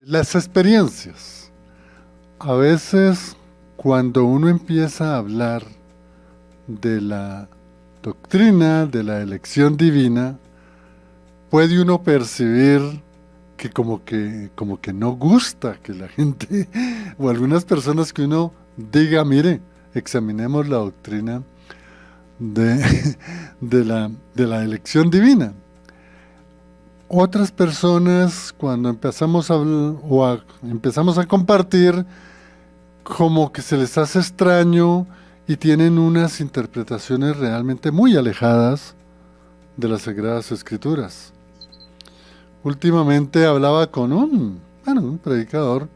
Las experiencias. A veces, cuando uno empieza a hablar de la doctrina de la elección divina, puede uno percibir que como que no gusta que la gente o algunas personas que uno diga, mire, examinemos la doctrina de, de la elección divina. Otras personas, cuando empezamos empezamos a compartir, como que se les hace extraño y tienen unas interpretaciones realmente muy alejadas de las Sagradas Escrituras. Últimamente hablaba con un predicador,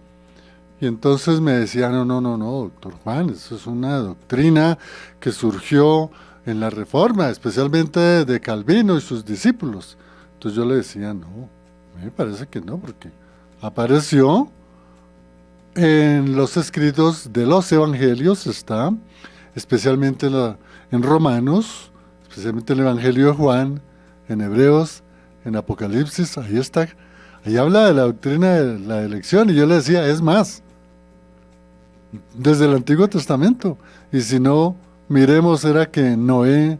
y entonces me decía, no, no, no, no, doctor Juan, eso es una doctrina que surgió en la Reforma, especialmente de Calvino y sus discípulos. Entonces yo le decía, no, me parece que no, porque apareció en los escritos de los evangelios, está, especialmente en Romanos, especialmente en el Evangelio de Juan, en Hebreos, en Apocalipsis, ahí está. Ahí habla de la doctrina de la elección, y yo le decía, es más, desde el Antiguo Testamento. Y si no, miremos, era que Noé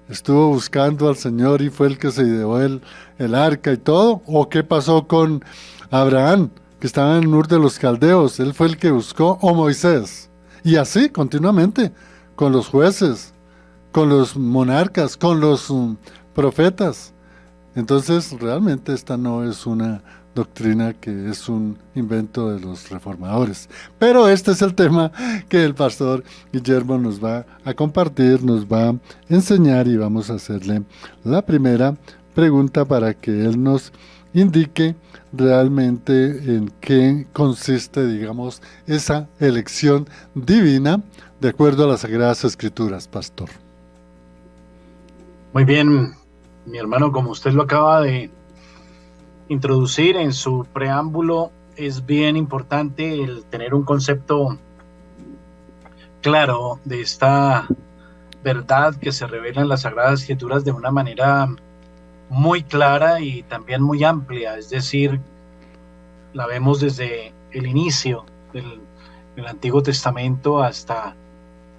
estuvo buscando al Señor y fue el que se ideó el arca y todo. ¿O qué pasó con Abraham, que estaba en Ur de los Caldeos? Él fue el que buscó, o Moisés. Y así continuamente, con los jueces, con los monarcas, con los profetas. Entonces, realmente esta no es una doctrina que es un invento de los reformadores. Pero este es el tema que el pastor Guillermo nos va a compartir, nos va a enseñar, y vamos a hacerle la primera pregunta para que él nos indique realmente en qué consiste, digamos, esa elección divina de acuerdo a las Sagradas Escrituras, pastor. Muy bien, mi hermano, como usted lo acaba de introducir en su preámbulo, es bien importante el tener un concepto claro de esta verdad que se revela en las Sagradas Escrituras de una manera muy clara y también muy amplia, es decir, la vemos desde el inicio del Antiguo Testamento hasta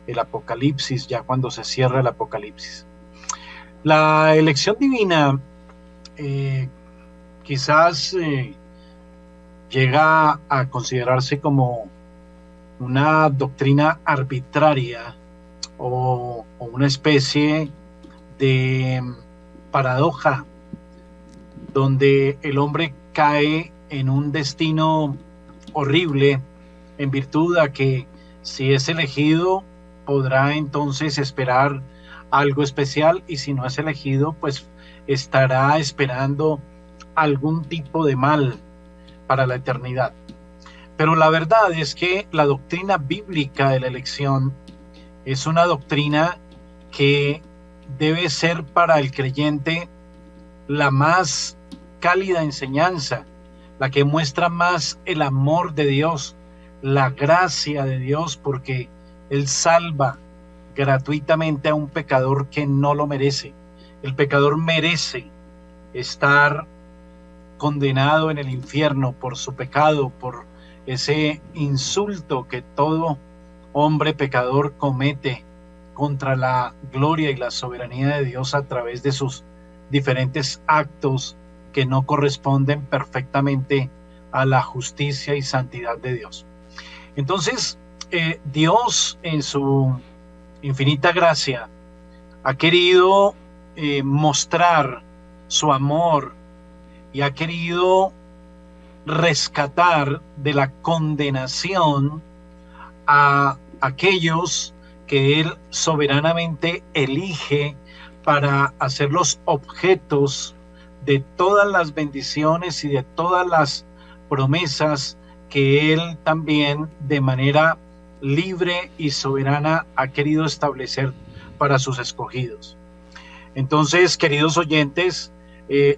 el Apocalipsis, ya cuando se cierra el Apocalipsis. La elección divina quizás llega a considerarse como una doctrina arbitraria o una especie de paradoja donde el hombre cae en un destino horrible en virtud a que si es elegido podrá entonces esperar algo especial, y si no es elegido pues estará esperando algún tipo de mal para la eternidad. Pero la verdad es que la doctrina bíblica de la elección es una doctrina que debe ser para el creyente la más cálida enseñanza, la que muestra más el amor de Dios, la gracia de Dios, porque Él salva gratuitamente a un pecador que no lo merece. El pecador merece estar condenado en el infierno por su pecado, por ese insulto que todo hombre pecador comete contra la gloria y la soberanía de Dios a través de sus diferentes actos que no corresponden perfectamente a la justicia y santidad de Dios. Entonces, Dios en su infinita gracia ha querido mostrar su amor y ha querido rescatar de la condenación a aquellos que Él soberanamente elige para hacerlos objetos de todas las bendiciones y de todas las promesas que Él también de manera libre y soberana ha querido establecer para sus escogidos. Entonces, queridos oyentes,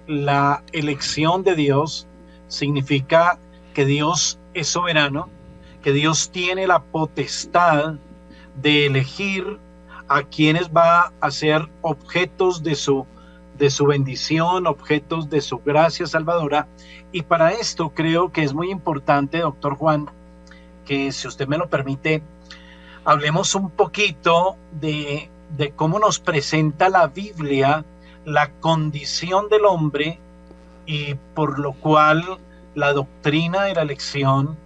la elección de Dios significa que Dios es soberano, que Dios tiene la potestad de elegir a quienes va a ser objetos de de su bendición, objetos de su gracia salvadora. Y para esto creo que es muy importante, doctor Juan, que si usted me lo permite, hablemos un poquito de cómo nos presenta la Biblia la condición del hombre y por lo cual la doctrina de la elección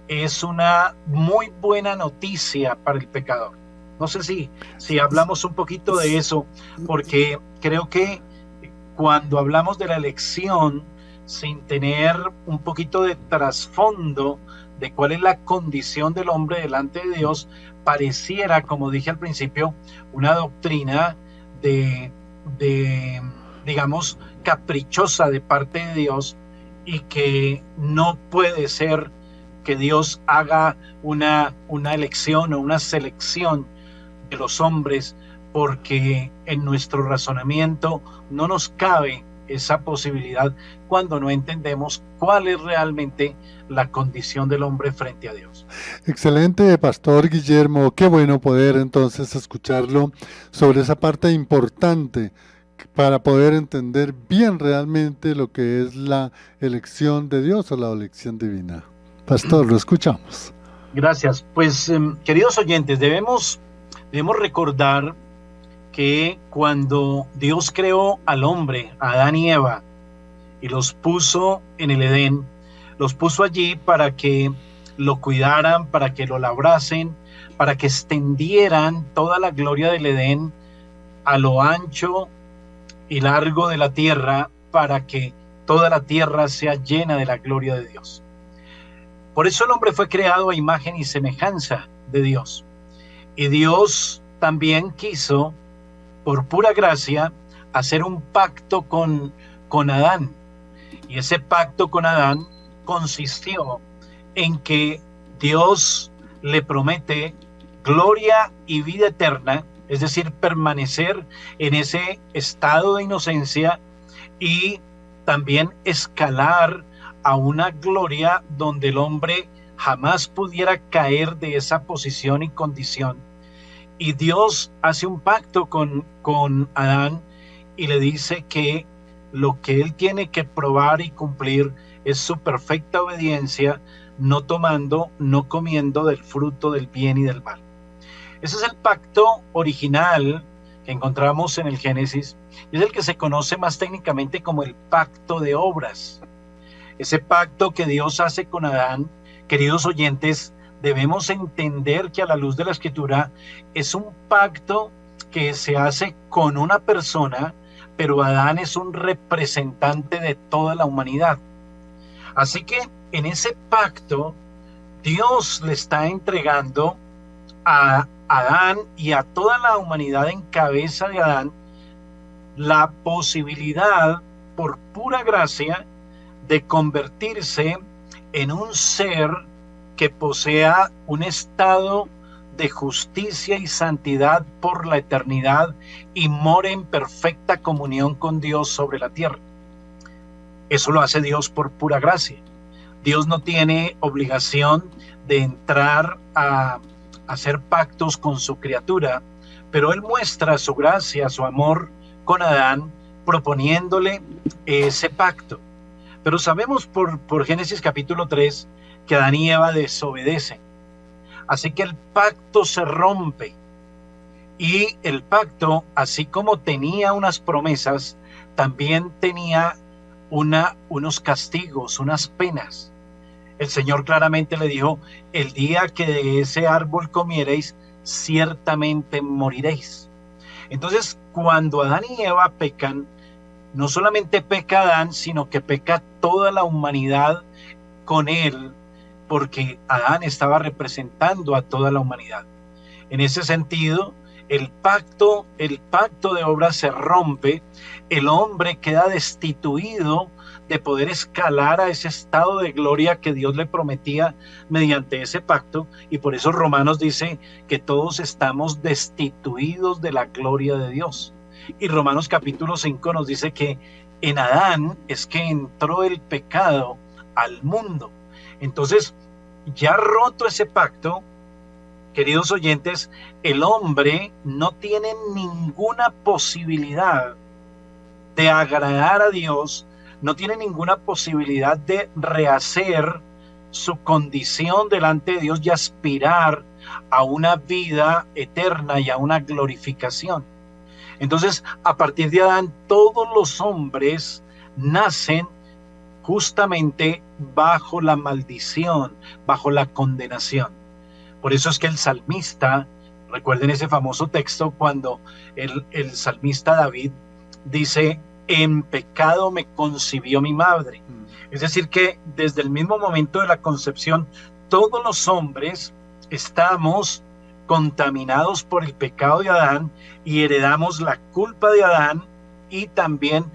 es una muy buena noticia para el pecador. No sé si hablamos un poquito de eso, porque creo que cuando hablamos de la elección sin tener un poquito de trasfondo de cuál es la condición del hombre delante de Dios, pareciera, como dije al principio, una doctrina digamos, caprichosa de parte de Dios, y que no puede ser que Dios haga una elección o una selección de los hombres, porque en nuestro razonamiento no nos cabe esa posibilidad cuando no entendemos cuál es realmente la condición del hombre frente a Dios. Excelente, Pastor Guillermo. Qué bueno poder entonces escucharlo sobre esa parte importante para poder entender bien realmente lo que es la elección de Dios o la elección divina. Pastor, lo escuchamos. Gracias. Pues, queridos oyentes, debemos recordar que cuando Dios creó al hombre, a Adán y Eva, y los puso en el Edén, los puso allí para que lo cuidaran, para que lo labrasen, para que extendieran toda la gloria del Edén a lo ancho y largo de la tierra, para que toda la tierra sea llena de la gloria de Dios. Por eso el hombre fue creado a imagen y semejanza de Dios. Y Dios también quiso, por pura gracia, hacer un pacto con Adán. Y ese pacto con Adán consistió en que Dios le promete gloria y vida eterna, es decir, permanecer en ese estado de inocencia y también escalar a una gloria donde el hombre jamás pudiera caer de esa posición y condición. Y Dios hace un pacto con Adán y le dice que lo que él tiene que probar y cumplir es su perfecta obediencia, no tomando, no comiendo del fruto del bien y del mal. Ese es el pacto original que encontramos en el Génesis, y es el que se conoce más técnicamente como el pacto de obras. Ese pacto que Dios hace con Adán, queridos oyentes, debemos entender que a la luz de la Escritura es un pacto que se hace con una persona, pero Adán es un representante de toda la humanidad. Así que en ese pacto, Dios le está entregando a Adán y a toda la humanidad en cabeza de Adán la posibilidad, por pura gracia, de convertirse en un ser que posea un estado de justicia y santidad por la eternidad y more en perfecta comunión con Dios sobre la tierra. Eso lo hace Dios por pura gracia. Dios no tiene obligación de entrar a hacer pactos con su criatura, pero Él muestra su gracia, su amor con Adán, proponiéndole ese pacto. Pero sabemos por Génesis capítulo 3 que Adán y Eva desobedecen. Así que el pacto se rompe. Y el pacto, así como tenía unas promesas, también tenía unos castigos, unas penas. El Señor claramente le dijo: el día que de ese árbol comiereis, ciertamente moriréis. Entonces, cuando Adán y Eva pecan, no solamente peca Adán, sino que peca toda la humanidad con él, porque Adán estaba representando a toda la humanidad. En ese sentido, el pacto de obras se rompe, el hombre queda destituido de poder escalar a ese estado de gloria que Dios le prometía mediante ese pacto, y por eso Romanos dice que todos estamos destituidos de la gloria de Dios. Y Romanos capítulo 5 nos dice que en Adán es que entró el pecado al mundo. Entonces, ya roto ese pacto, queridos oyentes, el hombre no tiene ninguna posibilidad de agradar a Dios, no tiene ninguna posibilidad de rehacer su condición delante de Dios y aspirar a una vida eterna y a una glorificación. Entonces, a partir de Adán, todos los hombres nacen justamente bajo la maldición, bajo la condenación. Por eso es que el salmista, recuerden ese famoso texto cuando el salmista David dice: en pecado me concibió mi madre. Es decir, que desde el mismo momento de la concepción, todos los hombres estamos contaminados por el pecado de Adán y heredamos la culpa de Adán y también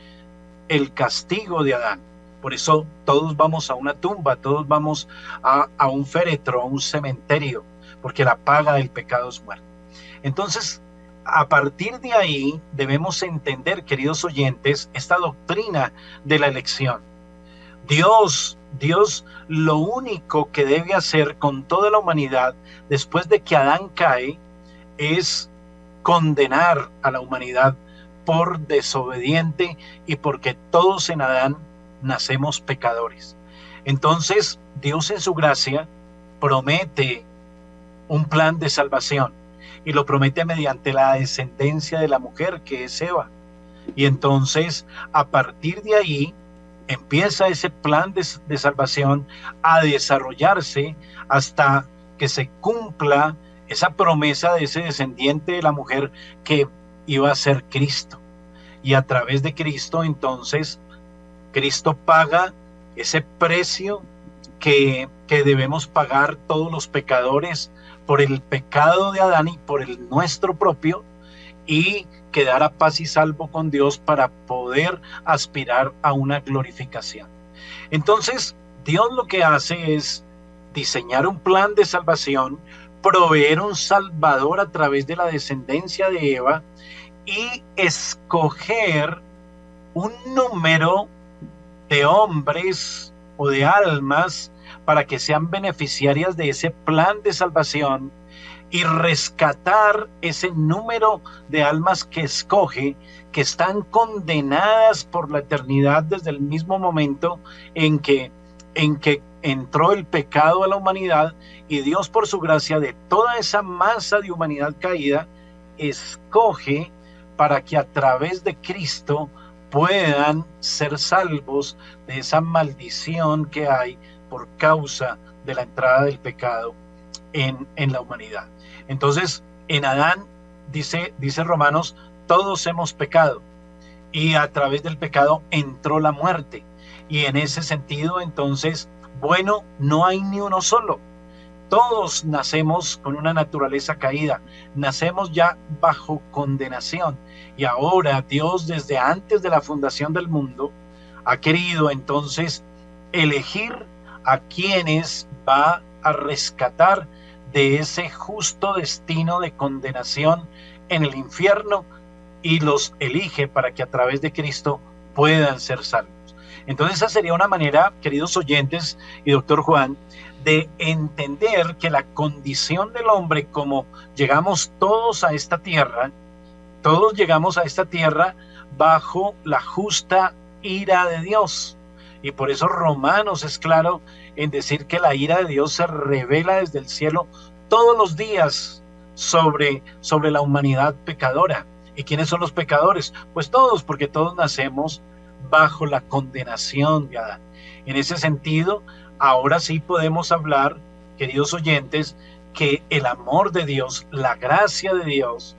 el castigo de Adán. Por eso todos vamos a una tumba, todos vamos a un féretro, a un cementerio, porque la paga del pecado es muerte. Entonces, a partir de ahí debemos entender, queridos oyentes, esta doctrina de la elección. Dios lo único que debe hacer con toda la humanidad después de que Adán cae es condenar a la humanidad por desobediente y porque todos en Adán nacemos pecadores. Entonces, Dios en su gracia promete un plan de salvación y lo promete mediante la descendencia de la mujer, que es Eva. Y entonces, a partir de ahí, empieza ese plan de salvación a desarrollarse hasta que se cumpla esa promesa de ese descendiente de la mujer que iba a ser Cristo. Y a través de Cristo, entonces, Cristo paga ese precio que debemos pagar todos los pecadores por el pecado de Adán y por el nuestro propio, y quedar a paz y salvo con Dios para poder aspirar a una glorificación. Entonces, Dios lo que hace es diseñar un plan de salvación, proveer un salvador a través de la descendencia de Eva y escoger un número de hombres o de almas para que sean beneficiarias de ese plan de salvación y rescatar ese número de almas que escoge, que están condenadas por la eternidad desde el mismo momento en que entró el pecado a la humanidad, y Dios, por su gracia, de toda esa masa de humanidad caída, escoge para que a través de Cristo puedan ser salvos de esa maldición que hay por causa de la entrada del pecado en la humanidad. Entonces, en Adán, dice Romanos, todos hemos pecado y a través del pecado entró la muerte. Y en ese sentido, entonces, bueno, no hay ni uno solo. Todos nacemos con una naturaleza caída, nacemos ya bajo condenación. Y ahora Dios, desde antes de la fundación del mundo, ha querido entonces elegir a quienes va a rescatar de ese justo destino de condenación en el infierno, y los elige para que a través de Cristo puedan ser salvos. Entonces esa sería una manera, queridos oyentes y doctor Juan, de entender que la condición del hombre, como llegamos todos a esta tierra, todos llegamos a esta tierra bajo la justa ira de Dios. Y por eso Romanos es claro en decir que la ira de Dios se revela desde el cielo todos los días sobre la humanidad pecadora. ¿Y quiénes son los pecadores? Pues todos, porque todos nacemos bajo la condenación de Adán. En ese sentido, ahora sí podemos hablar, queridos oyentes, que el amor de Dios, la gracia de Dios,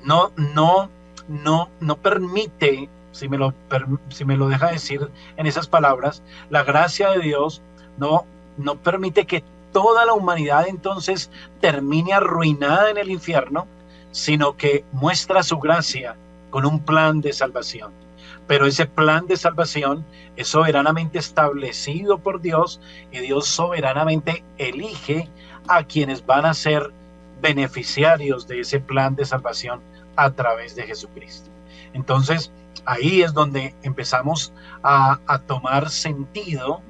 no permite, si me lo deja decir en esas palabras, la gracia de Dios no permite que toda la humanidad entonces termine arruinada en el infierno, sino que muestra su gracia con un plan de salvación. Pero ese plan de salvación es soberanamente establecido por Dios, y Dios soberanamente elige a quienes van a ser beneficiarios de ese plan de salvación a través de Jesucristo. Entonces, ahí es donde empezamos a tomar sentido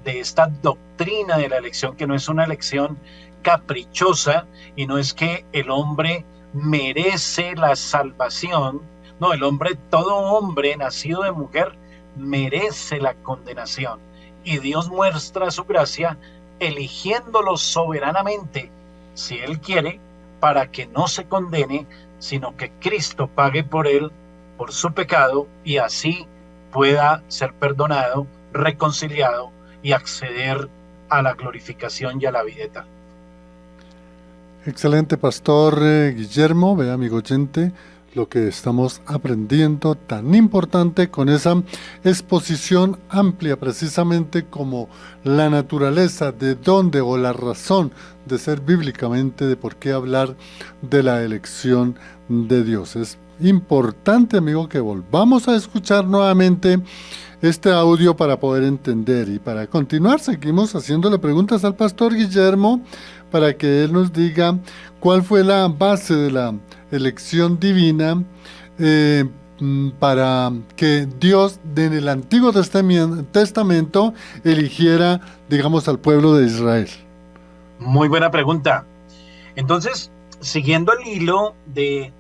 de esta doctrina de la elección, que no es una elección caprichosa, y no es que el hombre merece la salvación No, todo hombre nacido de mujer merece la condenación. Y Dios muestra su gracia eligiéndolo soberanamente, si Él quiere, para que no se condene, sino que Cristo pague por él, por su pecado, y así pueda ser perdonado, reconciliado y acceder a la glorificación y a la vida eterna. Excelente, Pastor Guillermo. Vea, amigo oyente, lo que estamos aprendiendo tan importante con esa exposición amplia, precisamente como la naturaleza de dónde o la razón de ser bíblicamente, de por qué hablar de la elección de Dios. Es importante, amigo, que volvamos a escuchar nuevamente este audio para poder entender. Y para continuar, seguimos haciéndole preguntas al Pastor Guillermo para que él nos diga cuál fue la base de la elección divina para que Dios en el Antiguo Testamento eligiera, digamos, al pueblo de Israel. Muy buena pregunta. Entonces, siguiendo el hilo de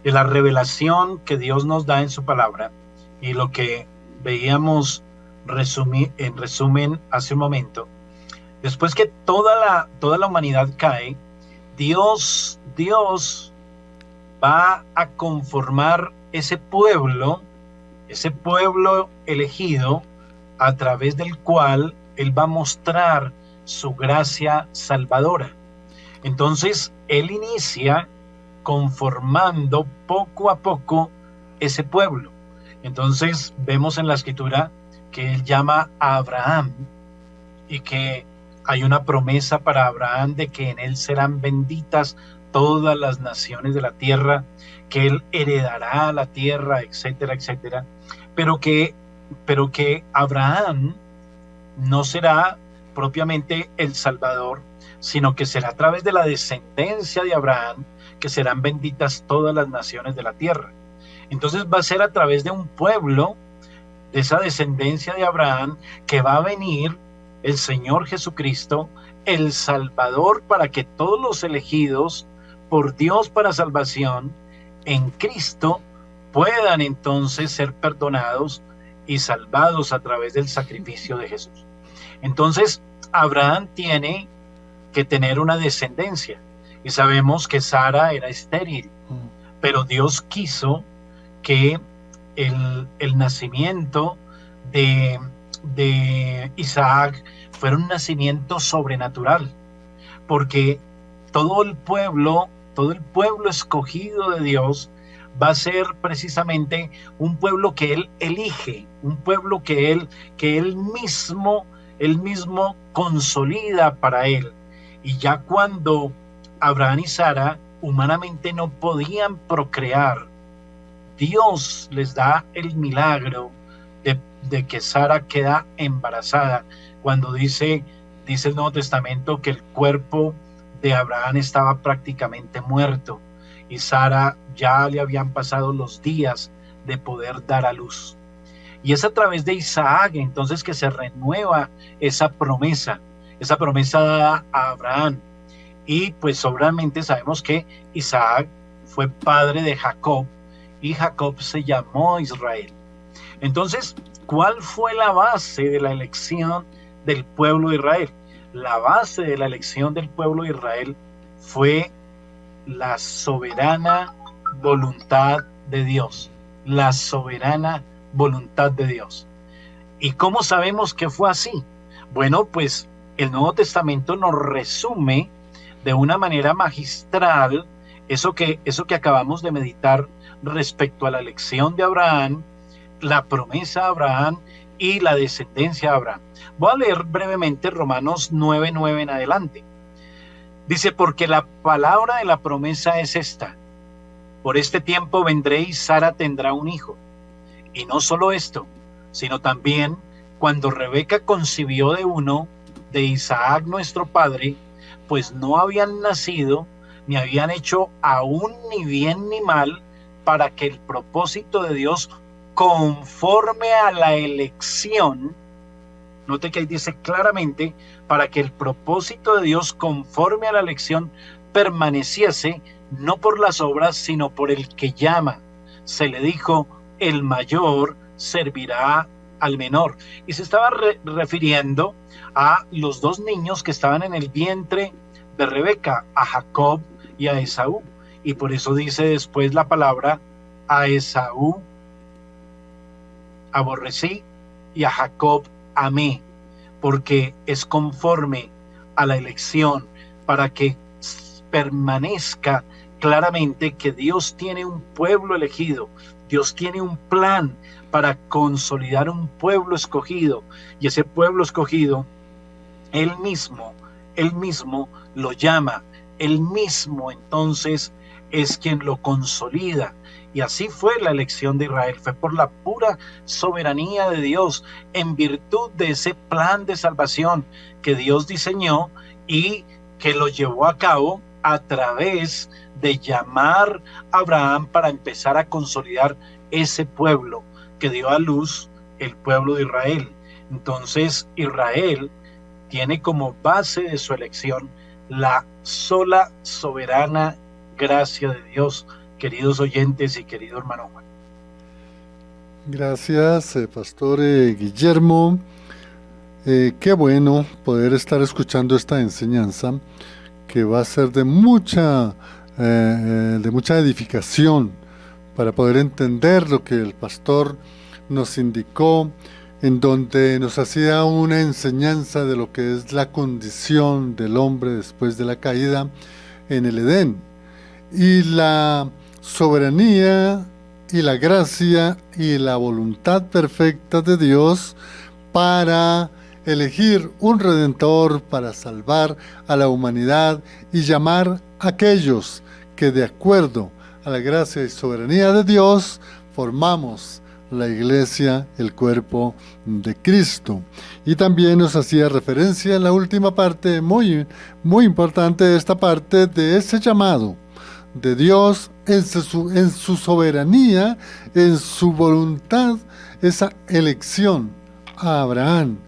la revelación que Dios nos da en su palabra y lo que veíamos en resumen hace un momento, después que toda la humanidad cae, Dios va a conformar ese pueblo elegido, a través del cual Él va a mostrar su gracia salvadora. Entonces, Él inicia conformando poco a poco ese pueblo. Entonces, vemos en la Escritura que Él llama a Abraham y que hay una promesa para Abraham de que en él serán benditas todas las naciones de la tierra, que él heredará la tierra, etcétera, etcétera. Pero que Abraham no será propiamente el Salvador, sino que será a través de la descendencia de Abraham que serán benditas todas las naciones de la tierra. Entonces va a ser a través de un pueblo, de esa descendencia de Abraham, que va a venir el Señor Jesucristo, el Salvador, para que todos los elegidos por Dios para salvación en Cristo puedan entonces ser perdonados y salvados a través del sacrificio de Jesús. Entonces, Abraham tiene que tener una descendencia, y sabemos que Sara era estéril, pero Dios quiso que el nacimiento de Isaac fuera un nacimiento sobrenatural, porque todo el pueblo escogido de Dios va a ser precisamente un pueblo que Él elige, un pueblo que él mismo consolida para Él. Y ya cuando Abraham y Sara humanamente no podían procrear, Dios les da el milagro de que Sara queda embarazada, cuando dice el Nuevo Testamento que el cuerpo de Abraham estaba prácticamente muerto y Sara ya le habían pasado los días de poder dar a luz. Y es a través de Isaac entonces que se renueva esa promesa dada a Abraham. Y pues obviamente sabemos que Isaac fue padre de Jacob y Jacob se llamó Israel. Entonces, ¿cuál fue la base de la elección del pueblo de Israel? La base de la elección del pueblo de Israel fue la soberana voluntad de Dios. La soberana voluntad de Dios. ¿Y cómo sabemos que fue así? Bueno, pues el Nuevo Testamento nos resume de una manera magistral eso que acabamos de meditar respecto a la elección de Abraham, la promesa de Abraham y la descendencia de Abraham. Voy a leer brevemente Romanos 9:9 en adelante. Dice, porque la palabra de la promesa es esta: por este tiempo vendré y Sara tendrá un hijo. Y no solo esto, sino también cuando Rebeca concibió de uno, de Isaac nuestro padre, pues no habían nacido, ni habían hecho aún ni bien ni mal, para que el propósito de Dios conforme a la elección, note que ahí dice claramente, para que el propósito de Dios conforme a la elección permaneciese, no por las obras, sino por el que llama. se le dijo, el mayor servirá al menor. Y se estaba refiriendo a los dos niños que estaban en el vientre de Rebeca, a Jacob y a Esaú. Y por eso dice después la palabra, a Esaú aborrecí y a Jacob amé, porque es conforme a la elección, para que permanezca claramente que Dios tiene un pueblo elegido, Dios tiene un plan para consolidar un pueblo escogido, y ese pueblo escogido, Él mismo lo llama, Él mismo entonces es quien lo consolida. Y así fue la elección de Israel, fue por la pura soberanía de Dios, en virtud de ese plan de salvación que Dios diseñó y que lo llevó a cabo a través de llamar a Abraham para empezar a consolidar ese pueblo que dio a luz el pueblo de Israel. Entonces Israel tiene como base de su elección la sola soberana gracia de Dios, queridos oyentes y querido hermano Juan. Gracias, Pastor Guillermo. Qué bueno poder estar escuchando esta enseñanza que va a ser de mucha edificación para poder entender lo que el pastor nos indicó, en donde nos hacía una enseñanza de lo que es la condición del hombre después de la caída en el Edén, y la soberanía y la gracia y la voluntad perfecta de Dios para elegir un redentor para salvar a la humanidad y llamar a aquellos que de acuerdo a la gracia y soberanía de Dios formamos la iglesia, el cuerpo de Cristo. Y también nos hacía referencia en la última parte, muy importante de esta parte, de ese llamado de Dios en su soberanía, en su voluntad, esa elección a Abraham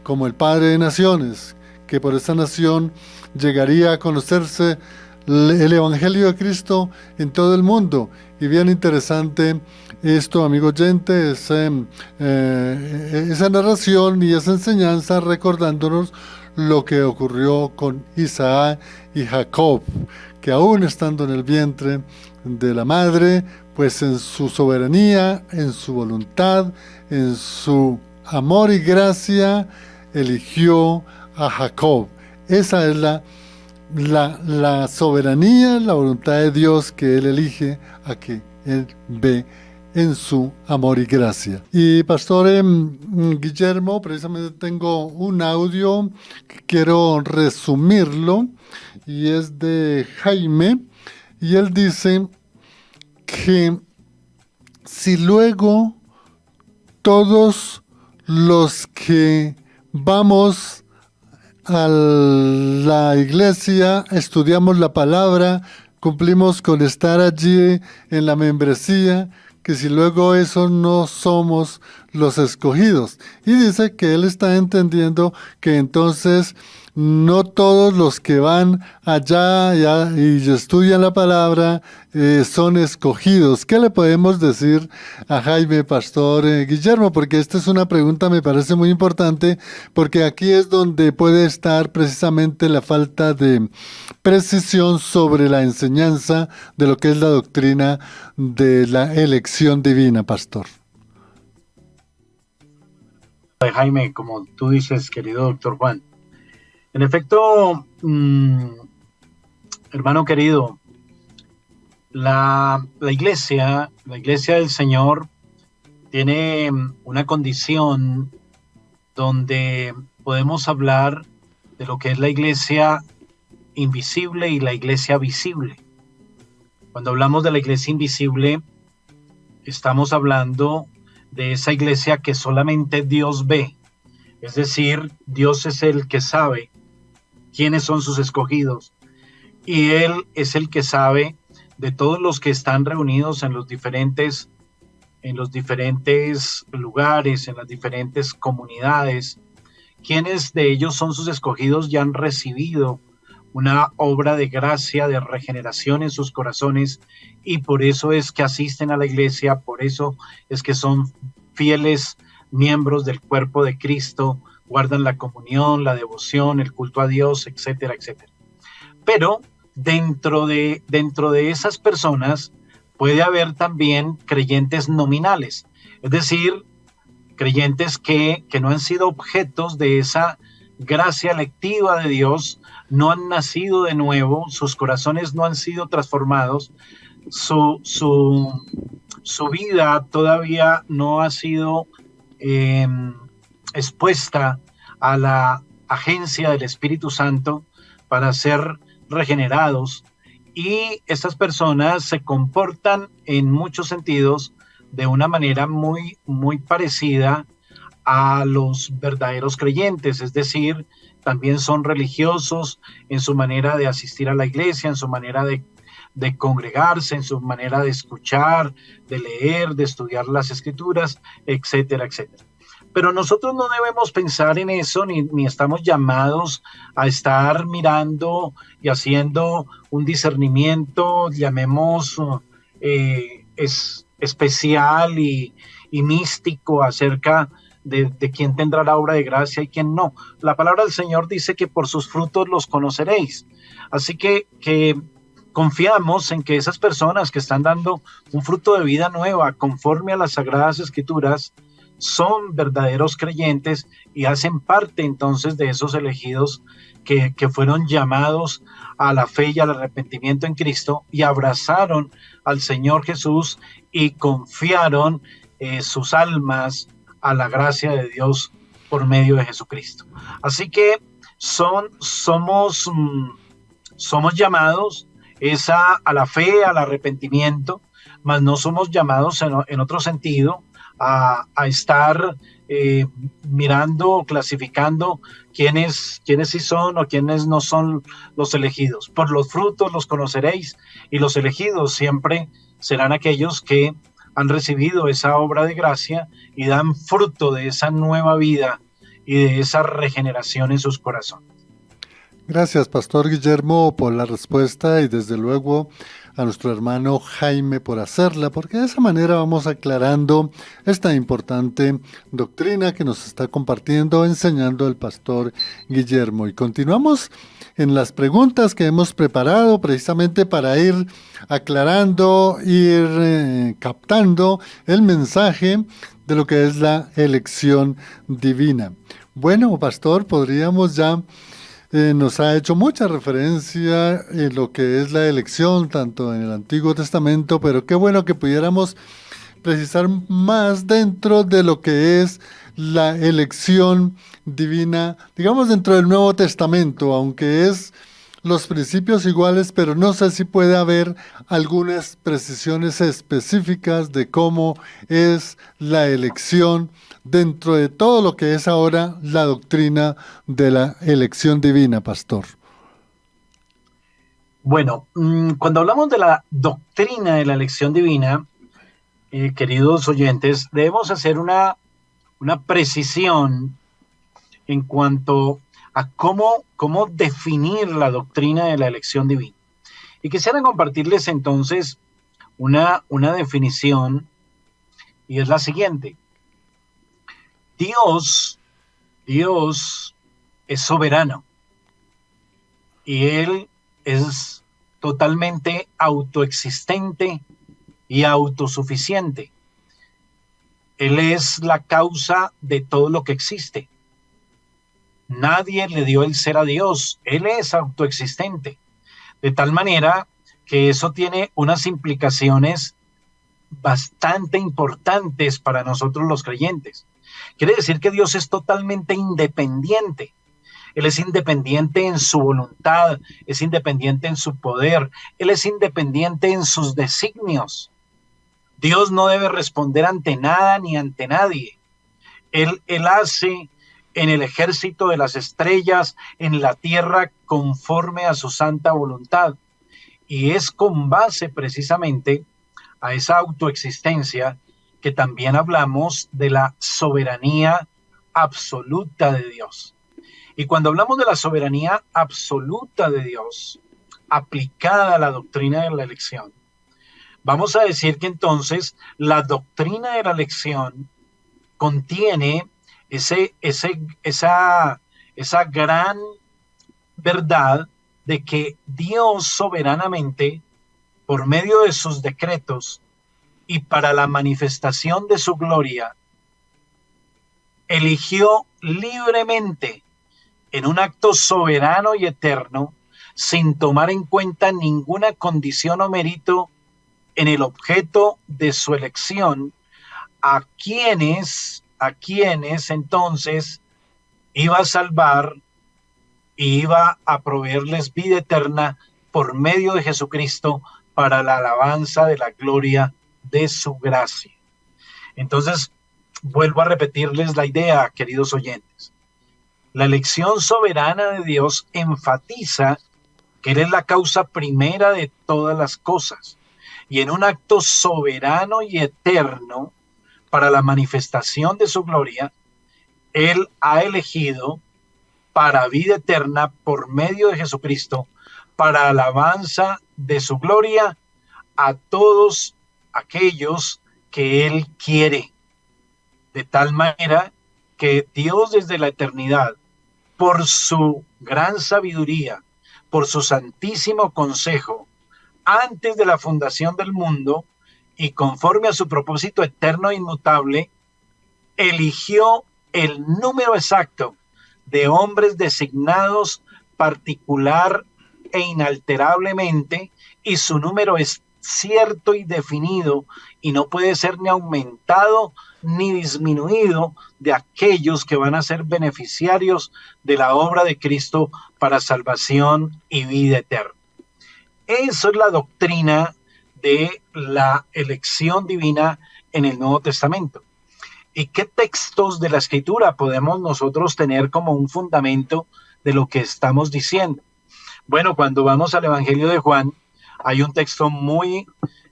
como el padre de naciones, que por esa nación llegaría a conocerse el Evangelio de Cristo en todo el mundo. Y bien interesante esto, amigo oyente, esa narración y esa enseñanza recordándonos lo que ocurrió con Isaac y Jacob, que aún estando en el vientre de la madre, pues en su soberanía, en su voluntad, en su amor y gracia, eligió a Jacob. Esa es la soberanía, la voluntad de Dios que Él elige, a que Él ve en su amor y gracia. Y Pastor Guillermo, precisamente tengo un audio que quiero resumirlo, y es de Jaime, y él dice que si luego todos los que vamos a la iglesia, estudiamos la palabra, cumplimos con estar allí en la membresía, que si luego eso no somos los escogidos. Y dice que él está entendiendo que entonces no todos los que van allá y estudian la palabra son escogidos. ¿Qué le podemos decir a Jaime, Pastor Guillermo? Porque esta es una pregunta, me parece muy importante, porque aquí es donde puede estar precisamente la falta de precisión sobre la enseñanza de lo que es la doctrina de la elección divina, Pastor. Jaime, como tú dices, querido doctor Juan, en efecto, hermano querido, la iglesia del Señor tiene una condición donde podemos hablar de lo que es la iglesia invisible y la iglesia visible. Cuando hablamos de la iglesia invisible, estamos hablando de esa iglesia que solamente Dios ve. Es decir, Dios es el que sabe quiénes son sus escogidos, y Él es el que sabe de todos los que están reunidos en los diferentes lugares, en las diferentes comunidades, quiénes de ellos son sus escogidos y han recibido una obra de gracia, de regeneración en sus corazones, y por eso es que asisten a la iglesia, por eso es que son fieles miembros del cuerpo de Cristo, guardan la comunión, la devoción, el culto a Dios, etcétera, etcétera. Pero dentro de esas personas puede haber también creyentes nominales, es decir, creyentes que no han sido objetos de esa gracia electiva de Dios, no han nacido de nuevo, sus corazones no han sido transformados, su vida todavía no ha sido expuesta a la agencia del Espíritu Santo para ser regenerados, y estas personas se comportan en muchos sentidos de una manera muy, muy parecida a los verdaderos creyentes, es decir, también son religiosos en su manera de asistir a la iglesia, en su manera de congregarse, en su manera de escuchar, de leer, de estudiar las escrituras, etcétera, etcétera. Pero nosotros no debemos pensar en eso, ni estamos llamados a estar mirando y haciendo un discernimiento, llamemos especial y místico acerca de quién tendrá la obra de gracia y quién no. La palabra del Señor dice que por sus frutos los conoceréis. Así que confiamos en que esas personas que están dando un fruto de vida nueva conforme a las Sagradas Escrituras son verdaderos creyentes y hacen parte entonces de esos elegidos que fueron llamados a la fe y al arrepentimiento en Cristo y abrazaron al Señor Jesús y confiaron sus almas a la gracia de Dios por medio de Jesucristo. Así que somos llamados a la fe, al arrepentimiento, mas no somos llamados en otro sentido a estar mirando, clasificando quiénes sí son o quiénes no son los elegidos. Por los frutos los conoceréis, y los elegidos siempre serán aquellos que han recibido esa obra de gracia y dan fruto de esa nueva vida y de esa regeneración en sus corazones. Gracias, Pastor Guillermo, por la respuesta, y desde luego a nuestro hermano Jaime por hacerla, porque de esa manera vamos aclarando esta importante doctrina que nos está compartiendo, enseñando el Pastor Guillermo. Y continuamos en las preguntas que hemos preparado precisamente para ir aclarando, ir captando el mensaje de lo que es la elección divina. Bueno, Pastor, podríamos ya... nos ha hecho mucha referencia en lo que es la elección, tanto en el Antiguo Testamento, pero qué bueno que pudiéramos precisar más dentro de lo que es la elección divina, digamos dentro del Nuevo Testamento, aunque es los principios iguales, pero no sé si puede haber algunas precisiones específicas de cómo es la elección dentro de todo lo que es ahora la doctrina de la elección divina, Pastor. Bueno, cuando hablamos de la doctrina de la elección divina, queridos oyentes, debemos hacer una precisión en cuanto a cómo definir la doctrina de la elección divina. Y quisiera compartirles entonces una definición, y es la siguiente. Dios es soberano y Él es totalmente autoexistente y autosuficiente. Él es la causa de todo lo que existe. Nadie le dio el ser a Dios. Él es autoexistente. De tal manera que eso tiene unas implicaciones bastante importantes para nosotros los creyentes. Quiere decir que Dios es totalmente independiente. Él es independiente en su voluntad, es independiente en su poder, Él es independiente en sus designios. Dios no debe responder ante nada ni ante nadie. Él hace en el ejército de las estrellas, en la tierra, conforme a su santa voluntad. Y es con base precisamente a esa autoexistencia que también hablamos de la soberanía absoluta de Dios. Y cuando hablamos de la soberanía absoluta de Dios, aplicada a la doctrina de la elección, vamos a decir que entonces la doctrina de la elección contiene esa gran verdad de que Dios soberanamente, por medio de sus decretos y para la manifestación de su gloria, eligió libremente en un acto soberano y eterno, sin tomar en cuenta ninguna condición o mérito en el objeto de su elección, a quienes entonces iba a salvar y iba a proveerles vida eterna por medio de Jesucristo para la alabanza de la gloria de su gracia. Entonces, vuelvo a repetirles la idea, queridos oyentes. La elección soberana de Dios enfatiza que Él es la causa primera de todas las cosas. Y en un acto soberano y eterno, para la manifestación de su gloria, Él ha elegido para vida eterna por medio de Jesucristo, para alabanza de su gloria, a todos aquellos que Él quiere. De tal manera que Dios desde la eternidad, por su gran sabiduría, por su santísimo consejo, antes de la fundación del mundo y conforme a su propósito eterno e inmutable, eligió el número exacto de hombres designados particular e inalterablemente, y su número es cierto y definido y no puede ser ni aumentado ni disminuido, de aquellos que van a ser beneficiarios de la obra de Cristo para salvación y vida eterna. Eso es la doctrina de la elección divina en el Nuevo Testamento. ¿Y qué textos de la Escritura podemos nosotros tener como un fundamento de lo que estamos diciendo? Bueno, cuando vamos al Evangelio de Juan, hay un texto muy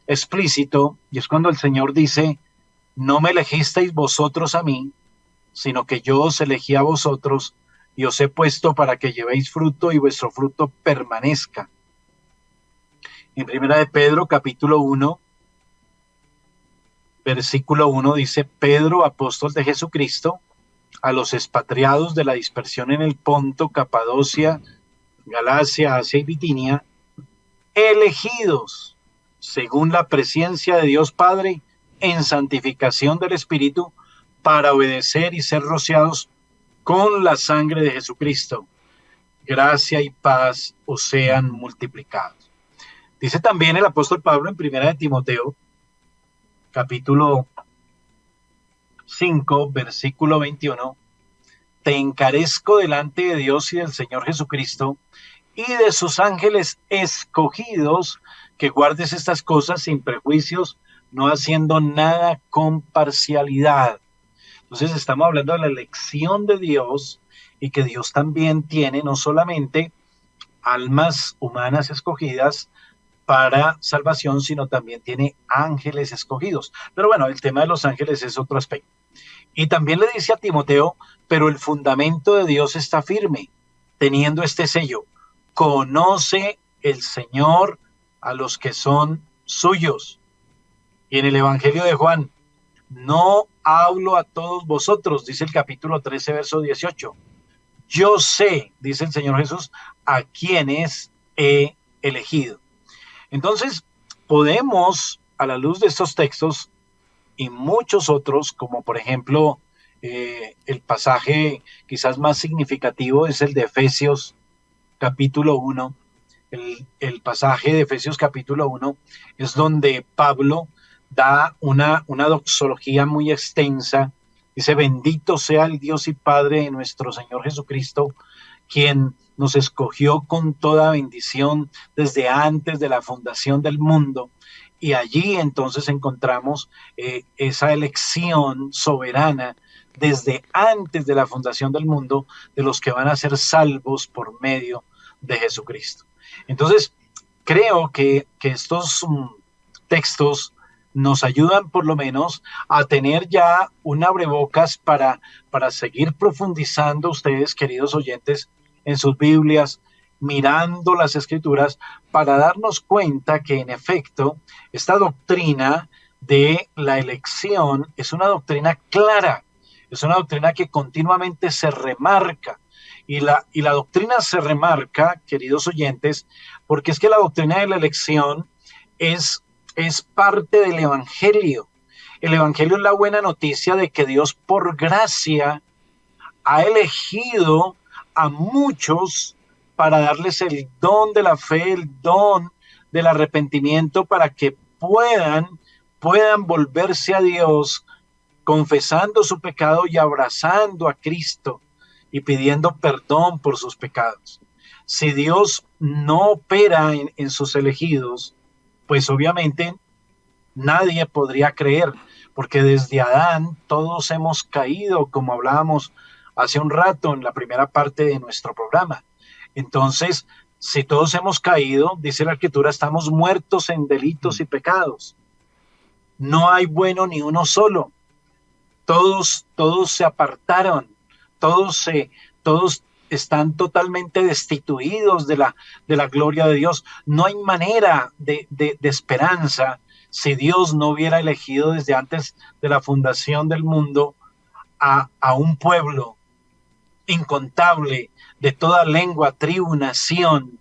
explícito, y es cuando el Señor dice: no me elegisteis vosotros a mí, sino que yo os elegí a vosotros y os he puesto para que llevéis fruto y vuestro fruto permanezca. En Primera de Pedro, capítulo 1, versículo 1 dice: Pedro, apóstol de Jesucristo, a los expatriados de la dispersión en el Ponto, Capadocia, Galacia, Asia y Bitinia, elegidos según la presencia de Dios Padre en santificación del Espíritu, para obedecer y ser rociados con la sangre de Jesucristo. Gracia y paz os sean multiplicados. Dice también el apóstol Pablo en Primera de Timoteo, capítulo 5, versículo 21, te encarezco delante de Dios y del Señor Jesucristo y de sus ángeles escogidos, que guardes estas cosas sin prejuicios, no haciendo nada con parcialidad. Entonces estamos hablando de la elección de Dios, y que Dios también tiene no solamente almas humanas escogidas para salvación, sino también tiene ángeles escogidos. Pero bueno, el tema de los ángeles es otro aspecto. Y también le dice a Timoteo: pero el fundamento de Dios está firme, teniendo este sello: conoce el Señor a los que son suyos. Y en el Evangelio de Juan: no hablo a todos vosotros, dice el capítulo 13, verso 18. Yo sé, dice el Señor Jesús, a quienes he elegido. Entonces, podemos, a la luz de estos textos y muchos otros, como por ejemplo, el pasaje quizás más significativo es el de Efesios capítulo 1. El pasaje de Efesios capítulo 1 es donde Pablo da una doxología muy extensa. Dice: bendito sea el Dios y Padre de nuestro Señor Jesucristo, quien nos escogió con toda bendición desde antes de la fundación del mundo. Y allí entonces encontramos esa elección soberana desde antes de la fundación del mundo, de los que van a ser salvos por medio de Jesucristo. Entonces, creo que estos textos nos ayudan por lo menos a tener ya un abrebocas para seguir profundizando ustedes, queridos oyentes, en sus Biblias, mirando las Escrituras, para darnos cuenta que en efecto esta doctrina de la elección es una doctrina clara, es una doctrina que continuamente se remarca. Y la doctrina se remarca, queridos oyentes, porque es que la doctrina de la elección es parte del Evangelio. El Evangelio es la buena noticia de que Dios por gracia ha elegido a muchos para darles el don de la fe, el don del arrepentimiento, para que puedan volverse a Dios confesando su pecado y abrazando a Cristo y pidiendo perdón por sus pecados. Si Dios no opera en sus elegidos, pues obviamente nadie podría creer, porque desde Adán todos hemos caído, como hablábamos hace un rato en la primera parte de nuestro programa. Entonces, si todos hemos caído, dice la Escritura, estamos muertos en delitos y pecados. No hay bueno ni uno solo. Todos se apartaron, todos están totalmente destituidos de la gloria de Dios. No hay manera de esperanza si Dios no hubiera elegido desde antes de la fundación del mundo a un pueblo incontable de toda lengua, tribu, nación,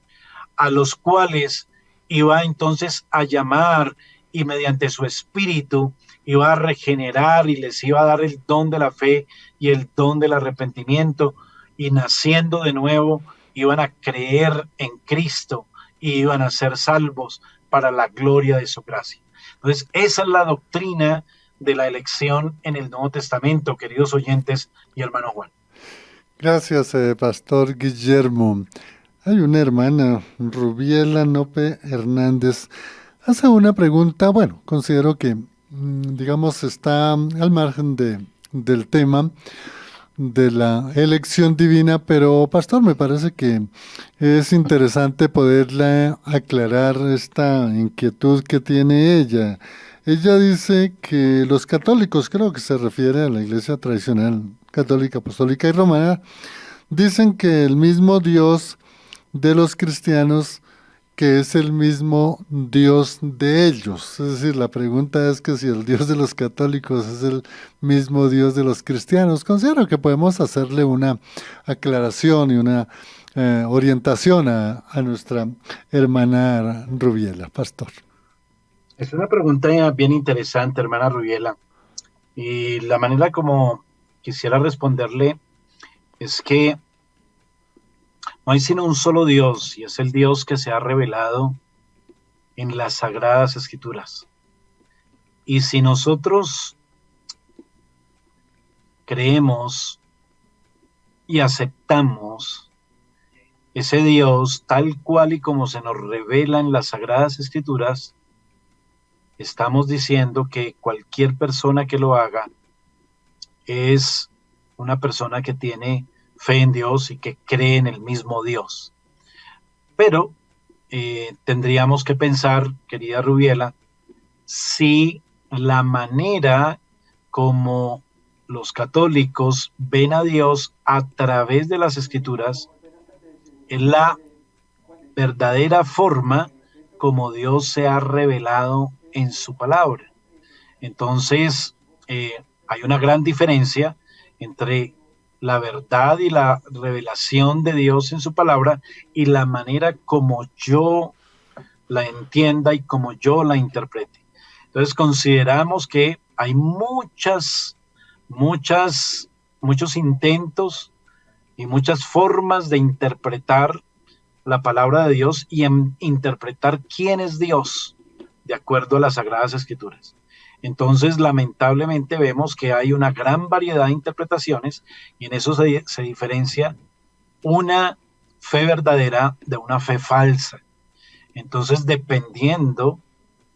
a los cuales iba entonces a llamar y mediante su espíritu iba a regenerar y les iba a dar el don de la fe y el don del arrepentimiento, y naciendo de nuevo iban a creer en Cristo y iban a ser salvos para la gloria de su gracia. Entonces, esa es la doctrina de la elección en el Nuevo Testamento, queridos oyentes y hermano Juan. Gracias, Pastor Guillermo. Hay una hermana, Rubiela Nope Hernández, hace una pregunta, bueno, considero que, digamos, está al margen del tema de la elección divina, pero pastor, me parece que es interesante poderle aclarar esta inquietud que tiene ella. Ella dice que los católicos, creo que se refiere a la iglesia tradicional católica, apostólica y romana, dicen que el mismo Dios de los cristianos, que es el mismo Dios de ellos. Es decir, la pregunta es que si el Dios de los católicos es el mismo Dios de los cristianos. Considero que podemos hacerle una aclaración y una orientación a nuestra hermana Rubiela, pastor. Es una pregunta bien interesante, hermana Rubiela. Y la manera como quisiera responderle es que no hay sino un solo Dios, y es el Dios que se ha revelado en las Sagradas Escrituras. Y si nosotros creemos y aceptamos ese Dios tal cual y como se nos revela en las Sagradas Escrituras, estamos diciendo que cualquier persona que lo haga es una persona que tiene fe en Dios y que cree en el mismo Dios. Pero tendríamos que pensar, querida Rubiela, si la manera como los católicos ven a Dios a través de las Escrituras es la verdadera forma como Dios se ha revelado en su palabra. Entonces, hay una gran diferencia entre la verdad y la revelación de Dios en su palabra y la manera como yo la entienda y como yo la interprete. Entonces consideramos que hay muchos intentos y muchas formas de interpretar la palabra de Dios y interpretar quién es Dios de acuerdo a las Sagradas Escrituras. Entonces, lamentablemente vemos que hay una gran variedad de interpretaciones y en eso se diferencia una fe verdadera de una fe falsa. Entonces, dependiendo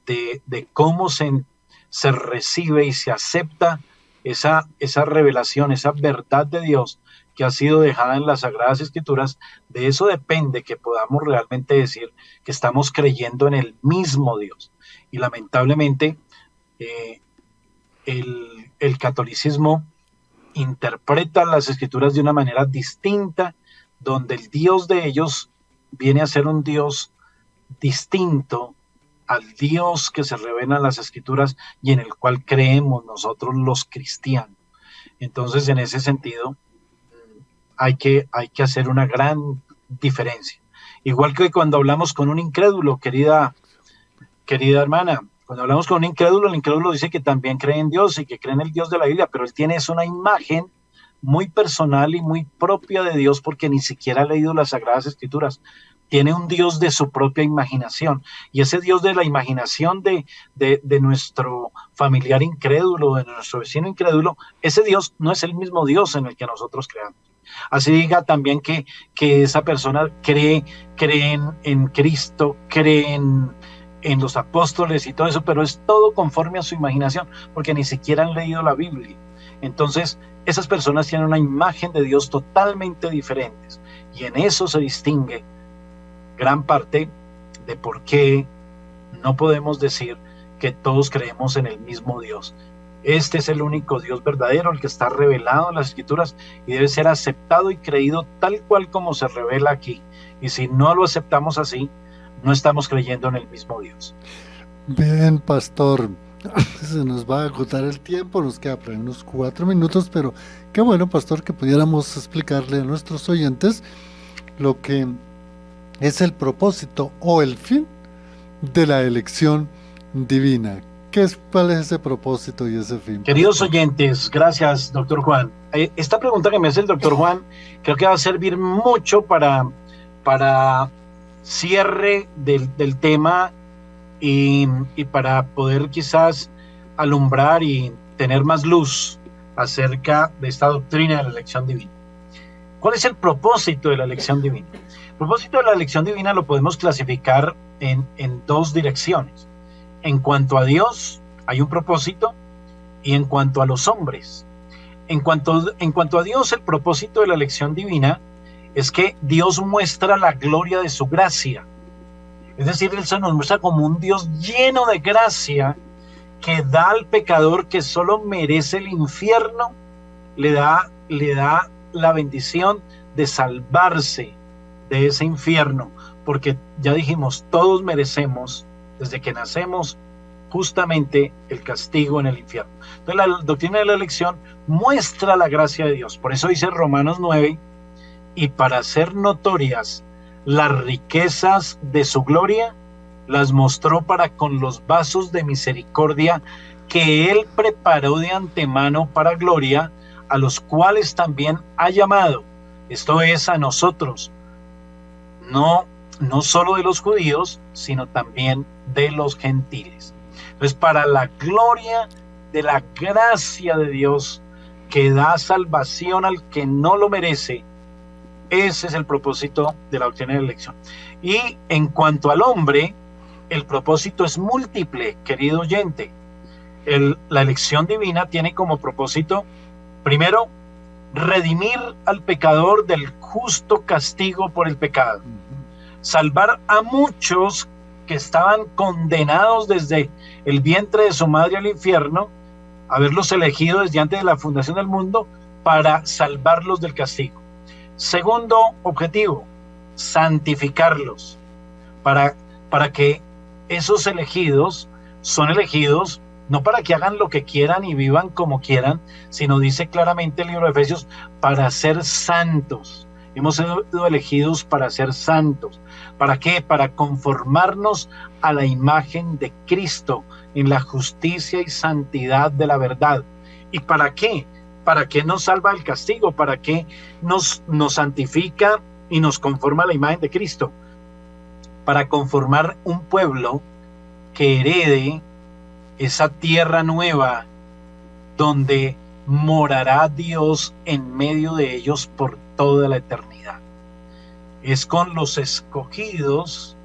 de cómo se recibe y se acepta esa revelación, esa verdad de Dios que ha sido dejada en las Sagradas Escrituras, de eso depende que podamos realmente decir que estamos creyendo en el mismo Dios. Y lamentablemente, eh, el catolicismo interpreta las escrituras de una manera distinta, donde el Dios de ellos viene a ser un Dios distinto al Dios que se revela en las escrituras y en el cual creemos nosotros los cristianos. Entonces, en ese sentido, hay que hacer una gran diferencia. Igual que cuando hablamos con un incrédulo, querida hermana, cuando hablamos con un incrédulo, el incrédulo dice que también cree en Dios y que cree en el Dios de la Biblia, pero él tiene una imagen muy personal y muy propia de Dios porque ni siquiera ha leído las Sagradas Escrituras. Tiene un Dios de su propia imaginación, y ese Dios de la imaginación de nuestro familiar incrédulo, de nuestro vecino incrédulo, ese Dios no es el mismo Dios en el que nosotros creamos. Así diga también que esa persona cree en Cristo, cree en los apóstoles y todo eso, pero es todo conforme a su imaginación, porque ni siquiera han leído la Biblia. Entonces, esas personas tienen una imagen de Dios totalmente diferentes, y en eso se distingue gran parte de por qué no podemos decir que todos creemos en el mismo Dios. Este es el único Dios verdadero, el que está revelado en las Escrituras, y debe ser aceptado y creído tal cual como se revela aquí. Y si no lo aceptamos así, no estamos creyendo en el mismo Dios. Bien, pastor, se nos va a agotar el tiempo, nos queda por unos 4 minutos, pero qué bueno, pastor, que pudiéramos explicarle a nuestros oyentes lo que es el propósito o el fin de la elección divina. ¿Cuál es ese propósito y ese fin? Queridos oyentes, gracias, doctor Juan. Esta pregunta que me hace el doctor Juan creo que va a servir mucho para cierre del tema y para poder quizás alumbrar y tener más luz acerca de esta doctrina de la elección divina. ¿Cuál es el propósito de la elección divina? El propósito de la elección divina lo podemos clasificar en 2 direcciones. En cuanto a Dios, hay un propósito, y en cuanto a los hombres. En cuanto a Dios, el propósito de la elección divina es que Dios muestra la gloria de su gracia. Es decir, Él se nos muestra como un Dios lleno de gracia que da al pecador que solo merece el infierno, le da la bendición de salvarse de ese infierno, porque ya dijimos, todos merecemos, desde que nacemos, justamente el castigo en el infierno. Entonces la doctrina de la elección muestra la gracia de Dios. Por eso dice Romanos 9, y para hacer notorias las riquezas de su gloria, las mostró para con los vasos de misericordia que Él preparó de antemano para gloria, a los cuales también ha llamado, esto es, a nosotros, no solo de los judíos, sino también de los gentiles. Entonces, para la gloria de la gracia de Dios que da salvación al que no lo merece, ese es el propósito de la doctrina de la elección. Y en cuanto al hombre, el propósito es múltiple, querido oyente. La elección divina tiene como propósito, primero, redimir al pecador del justo castigo por el pecado. Salvar a muchos que estaban condenados desde el vientre de su madre al infierno, haberlos elegido desde antes de la fundación del mundo para salvarlos del castigo. Segundo objetivo, santificarlos, para que esos elegidos son elegidos no para que hagan lo que quieran y vivan como quieran, sino dice claramente el libro de Efesios, para ser santos. Hemos sido elegidos para ser santos. ¿Para qué? Para conformarnos a la imagen de Cristo en la justicia y santidad de la verdad. ¿Y para qué? ¿Para qué nos salva del castigo? ¿Para qué nos santifica y nos conforma a la imagen de Cristo? Para conformar un pueblo que herede esa tierra nueva donde morará Dios en medio de ellos por toda la eternidad. Es con los escogidos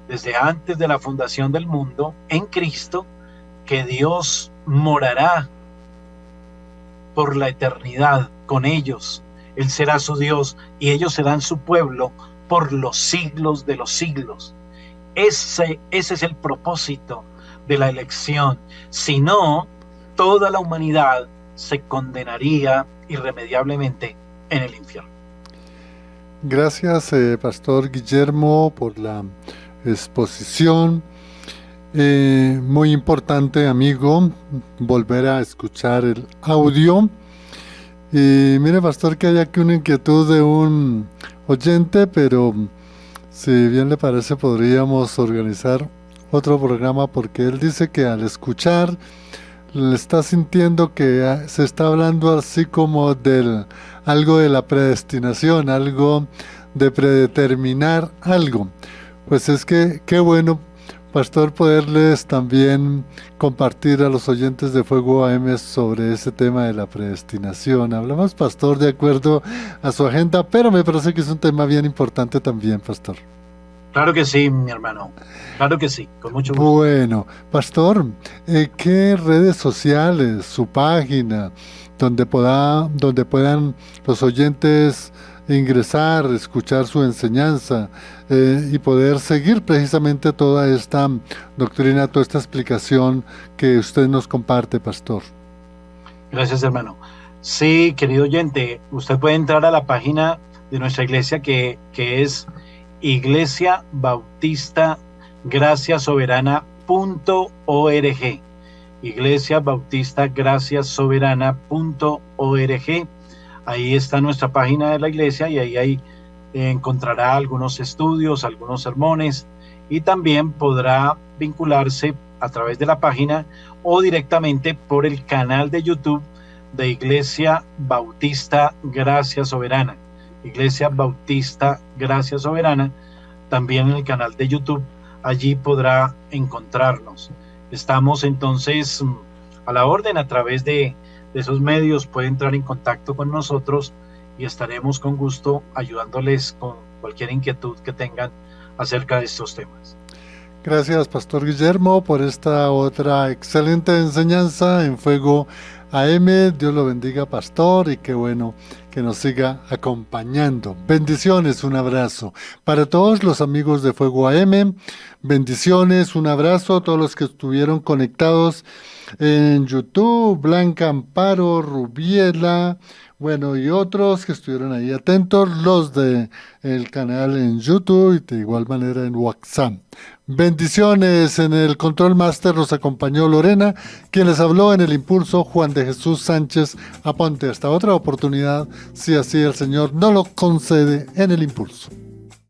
desde antes de la fundación del mundo en Cristo que Dios morará por la eternidad con ellos. Él será su Dios y ellos serán su pueblo por los siglos de los siglos. Ese es el propósito de la elección. Si no, toda la humanidad se condenaría irremediablemente en el infierno. Gracias, Pastor Guillermo, por la exposición. Muy importante, amigo, volver a escuchar el audio. Y mire, Pastor, que hay aquí una inquietud de un oyente, pero si bien le parece, podríamos organizar otro programa, porque él dice que al escuchar le está sintiendo que se está hablando así como del algo de la predestinación, algo de predeterminar algo. Pues es que qué bueno, Pastor, poderles también compartir a los oyentes de Fuego AM sobre ese tema de la predestinación. Hablamos, Pastor, de acuerdo a su agenda, pero me parece que es un tema bien importante también, Pastor. Claro que sí, mi hermano. Claro que sí, con mucho gusto. Bueno, Pastor, ¿qué redes sociales, su página, donde puedan los oyentes ingresar, escuchar su enseñanza y poder seguir precisamente toda esta doctrina, toda esta explicación que usted nos comparte, Pastor? Gracias, hermano. Sí, querido oyente, usted puede entrar a la página de nuestra iglesia que es Iglesia Bautista Gracia Soberana.org. Iglesia Bautista Gracia Soberana.org. Ahí está nuestra página de la iglesia y ahí encontrará algunos estudios, algunos sermones, y también podrá vincularse a través de la página o directamente por el canal de YouTube de Iglesia Bautista Gracia Soberana. Iglesia Bautista Gracia Soberana, también en el canal de YouTube, allí podrá encontrarnos. Estamos entonces a la orden a través de esos medios, puede entrar en contacto con nosotros y estaremos con gusto ayudándoles con cualquier inquietud que tengan acerca de estos temas. Gracias, Pastor Guillermo, por esta otra excelente enseñanza en Fuego AM. Dios lo bendiga, Pastor, y qué bueno que nos siga acompañando. Bendiciones, un abrazo. Para todos los amigos de Fuego AM, bendiciones, un abrazo a todos los que estuvieron conectados en YouTube, Blanca Amparo, Rubiela, bueno, y otros que estuvieron ahí atentos, los de el canal en YouTube y de igual manera en WhatsApp. Bendiciones. En el Control Master nos acompañó Lorena, quien les habló en el Impulso, Juan de Jesús Sánchez Aponte. Hasta otra oportunidad, si así el Señor nos lo concede en el Impulso.